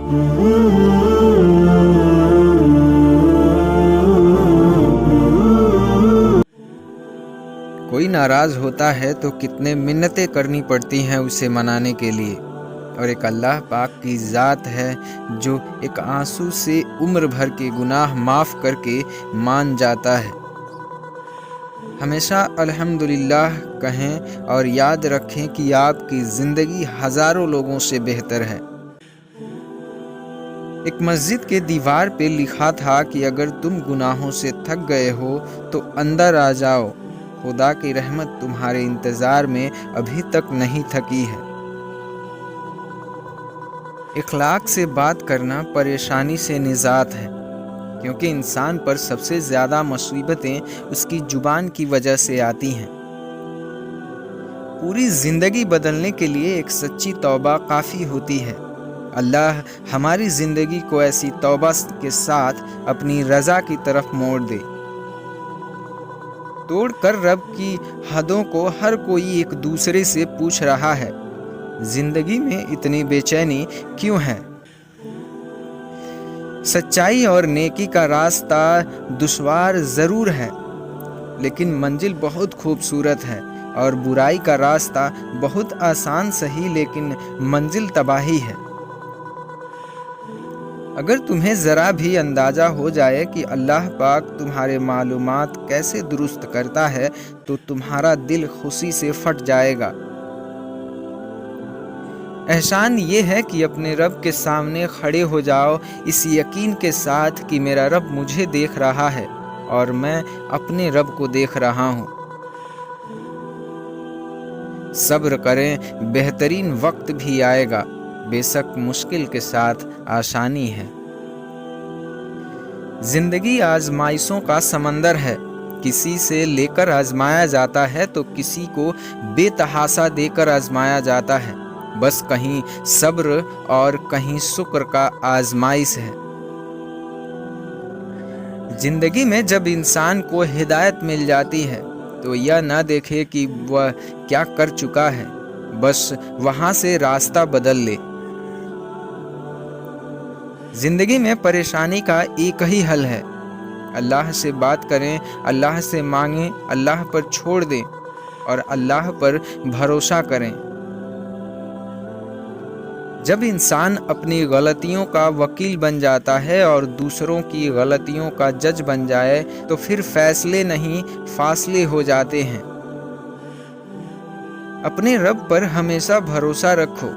کوئی ناراض ہوتا ہے تو کتنے منتیں کرنی پڑتی ہیں اسے منانے کے لیے، اور ایک اللہ پاک کی ذات ہے جو ایک آنسو سے عمر بھر کے گناہ معاف کر کے مان جاتا ہے۔ ہمیشہ الحمدللہ کہیں اور یاد رکھیں کہ آپ کی زندگی ہزاروں لوگوں سے بہتر ہے۔ ایک مسجد کے دیوار پہ لکھا تھا کہ اگر تم گناہوں سے تھک گئے ہو تو اندر آ جاؤ، خدا کی رحمت تمہارے انتظار میں ابھی تک نہیں تھکی ہے۔ اخلاق سے بات کرنا پریشانی سے نجات ہے، کیونکہ انسان پر سب سے زیادہ مصیبتیں اس کی زبان کی وجہ سے آتی ہیں۔ پوری زندگی بدلنے کے لیے ایک سچی توبہ کافی ہوتی ہے۔ اللہ ہماری زندگی کو ایسی توبہ کے ساتھ اپنی رضا کی طرف موڑ دے۔ توڑ کر رب کی حدوں کو ہر کوئی ایک دوسرے سے پوچھ رہا ہے، زندگی میں اتنی بے چینی کیوں ہے؟ سچائی اور نیکی کا راستہ دشوار ضرور ہے، لیکن منزل بہت خوبصورت ہے، اور برائی کا راستہ بہت آسان سہی لیکن منزل تباہی ہے۔ اگر تمہیں ذرا بھی اندازہ ہو جائے کہ اللہ پاک تمہارے معلومات کیسے درست کرتا ہے تو تمہارا دل خوشی سے پھٹ جائے گا۔ احسان یہ ہے کہ اپنے رب کے سامنے کھڑے ہو جاؤ اس یقین کے ساتھ کہ میرا رب مجھے دیکھ رہا ہے اور میں اپنے رب کو دیکھ رہا ہوں۔ صبر کریں، بہترین وقت بھی آئے گا، بے شک مشکل کے ساتھ آسانی ہے۔ زندگی آزمائشوں کا سمندر ہے، کسی سے لے کر آزمایا جاتا ہے تو کسی کو بے تحاشا دے کر آزمایا جاتا ہے، بس کہیں صبر اور کہیں شکر کا آزمائش ہے۔ زندگی میں جب انسان کو ہدایت مل جاتی ہے تو یہ نہ دیکھے کہ وہ کیا کر چکا ہے، بس وہاں سے راستہ بدل لے۔ زندگی میں پریشانی کا ایک ہی حل ہے، اللہ سے بات کریں، اللہ سے مانگیں، اللہ پر چھوڑ دیں اور اللہ پر بھروسہ کریں۔ جب انسان اپنی غلطیوں کا وکیل بن جاتا ہے اور دوسروں کی غلطیوں کا جج بن جائے تو پھر فیصلے نہیں فاصلے ہو جاتے ہیں۔ اپنے رب پر ہمیشہ بھروسہ رکھو،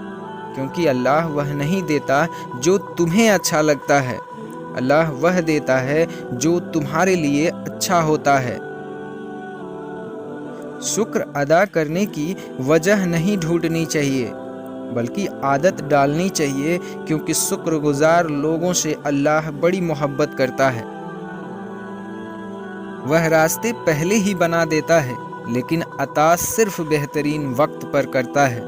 کیونکہ اللہ وہ نہیں دیتا جو تمہیں اچھا لگتا ہے، اللہ وہ دیتا ہے جو تمہارے لیے اچھا ہوتا ہے۔ شکر ادا کرنے کی وجہ نہیں ڈھونڈنی چاہیے، بلکہ عادت ڈالنی چاہیے، کیونکہ شکر گزار لوگوں سے اللہ بڑی محبت کرتا ہے۔ وہ راستے پہلے ہی بنا دیتا ہے، لیکن عطا صرف بہترین وقت پر کرتا ہے۔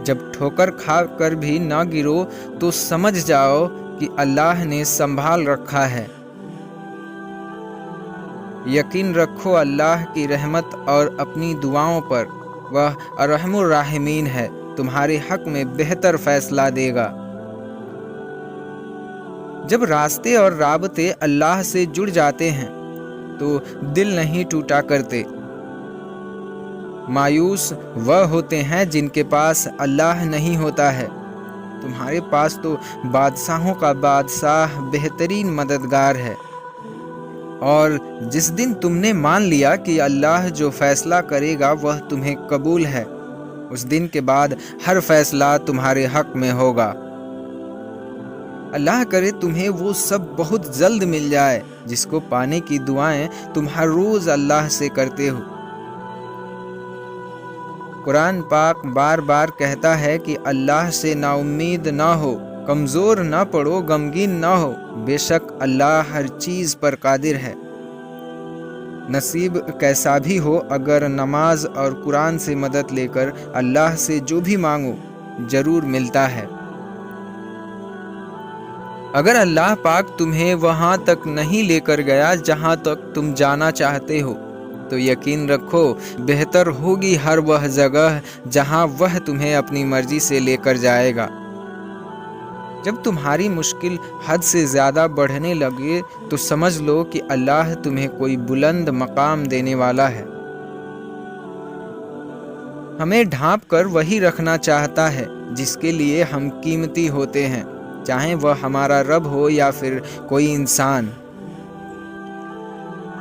جب ٹھوکر کھا کر بھی نہ گرو تو سمجھ جاؤ کہ اللہ نے سنبھال رکھا ہے۔ یقین رکھو اللہ کی رحمت اور اپنی دعاؤں پر، وہ ارحم الراحمین ہے، تمہارے حق میں بہتر فیصلہ دے گا۔ جب راستے اور رابطے اللہ سے جڑ جاتے ہیں تو دل نہیں ٹوٹا کرتے۔ مایوس وہ ہوتے ہیں جن کے پاس اللہ نہیں ہوتا ہے۔ تمہارے پاس تو بادشاہوں کا بادشاہ بہترین مددگار ہے، اور جس دن تم نے مان لیا کہ اللہ جو فیصلہ کرے گا وہ تمہیں قبول ہے، اس دن کے بعد ہر فیصلہ تمہارے حق میں ہوگا۔ اللہ کرے تمہیں وہ سب بہت جلد مل جائے جس کو پانے کی دعائیں تم ہر روز اللہ سے کرتے ہو۔ قرآن پاک بار بار کہتا ہے کہ اللہ سے نا امید نہ ہو، کمزور نہ پڑو، غمگین نہ ہو، بے شک اللہ ہر چیز پر قادر ہے۔ نصیب کیسا بھی ہو، اگر نماز اور قرآن سے مدد لے کر اللہ سے جو بھی مانگو ضرور ملتا ہے۔ اگر اللہ پاک تمہیں وہاں تک نہیں لے کر گیا جہاں تک تم جانا چاہتے ہو تو یقین رکھو بہتر ہوگی ہر وہ جگہ جہاں وہ تمہیں اپنی مرضی سے لے کر جائے گا۔ جب تمہاری مشکل حد سے زیادہ بڑھنے لگے تو سمجھ لو کہ اللہ تمہیں کوئی بلند مقام دینے والا ہے۔ ہمیں ڈھانپ کر وہی رکھنا چاہتا ہے جس کے لیے ہم قیمتی ہوتے ہیں، چاہے وہ ہمارا رب ہو یا پھر کوئی انسان۔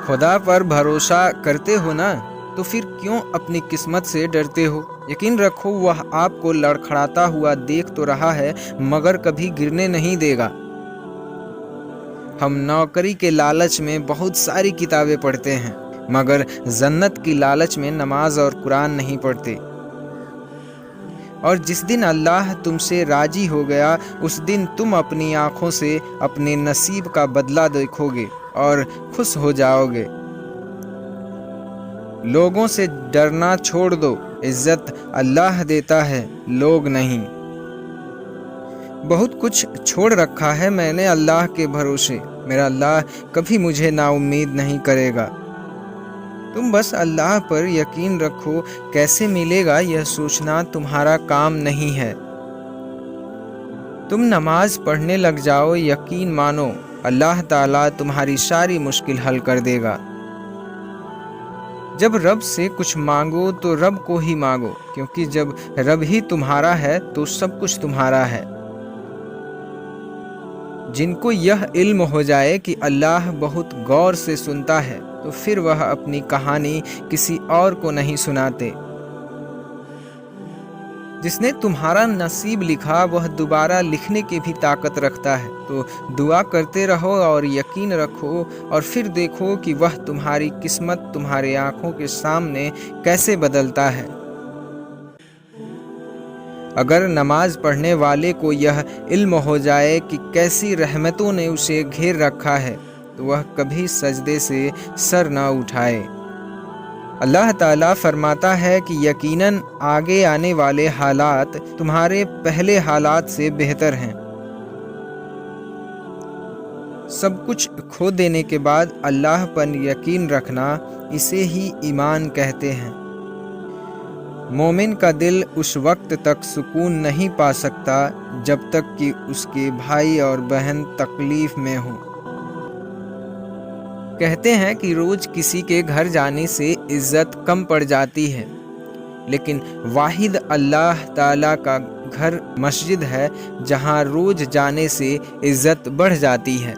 خدا پر بھروسہ کرتے ہو نا، تو پھر کیوں اپنی قسمت سے ڈرتے ہو؟ یقین رکھو وہ آپ کو لڑکھڑاتا ہوا دیکھ تو رہا ہے مگر کبھی گرنے نہیں دے گا۔ ہم نوکری کے لالچ میں بہت ساری کتابیں پڑھتے ہیں مگر جنت کی لالچ میں نماز اور قرآن نہیں پڑھتے۔ اور جس دن اللہ تم سے راضی ہو گیا اس دن تم اپنی آنکھوں سے اپنے نصیب کا بدلہ دیکھو گے اور خوش ہو جاؤ گے۔ لوگوں سے ڈرنا چھوڑ دو، عزت اللہ دیتا ہے، لوگ نہیں۔ بہت کچھ چھوڑ رکھا ہے میں نے اللہ کے بھروسے، میرا اللہ کبھی مجھے نا امید نہیں کرے گا۔ تم بس اللہ پر یقین رکھو، کیسے ملے گا یہ سوچنا تمہارا کام نہیں ہے۔ تم نماز پڑھنے لگ جاؤ، یقین مانو اللہ تعالیٰ تمہاری ساری مشکل حل کر دے گا۔ جب رب سے کچھ مانگو تو رب کو ہی مانگو، کیونکہ جب رب ہی تمہارا ہے تو سب کچھ تمہارا ہے۔ جن کو یہ علم ہو جائے کہ اللہ بہت غور سے سنتا ہے تو پھر وہ اپنی کہانی کسی اور کو نہیں سناتے۔ جس نے تمہارا نصیب لکھا وہ دوبارہ لکھنے کی بھی طاقت رکھتا ہے، تو دعا کرتے رہو اور یقین رکھو اور پھر دیکھو کہ وہ تمہاری قسمت تمہاری آنکھوں کے سامنے کیسے بدلتا ہے۔ اگر نماز پڑھنے والے کو یہ علم ہو جائے کہ کیسی رحمتوں نے اسے گھیر رکھا ہے تو وہ کبھی سجدے سے سر نہ اٹھائے۔ اللہ تعالیٰ فرماتا ہے کہ یقیناً آگے آنے والے حالات تمہارے پہلے حالات سے بہتر ہیں۔ سب کچھ کھو دینے کے بعد اللہ پر یقین رکھنا، اسے ہی ایمان کہتے ہیں۔ مومن کا دل اس وقت تک سکون نہیں پا سکتا جب تک کہ اس کے بھائی اور بہن تکلیف میں ہوں۔ کہتے ہیں کہ روز کسی کے گھر جانے سے عزت کم پڑ جاتی ہے، لیکن واحد اللہ تعالیٰ کا گھر مسجد ہے جہاں روز جانے سے عزت بڑھ جاتی ہے۔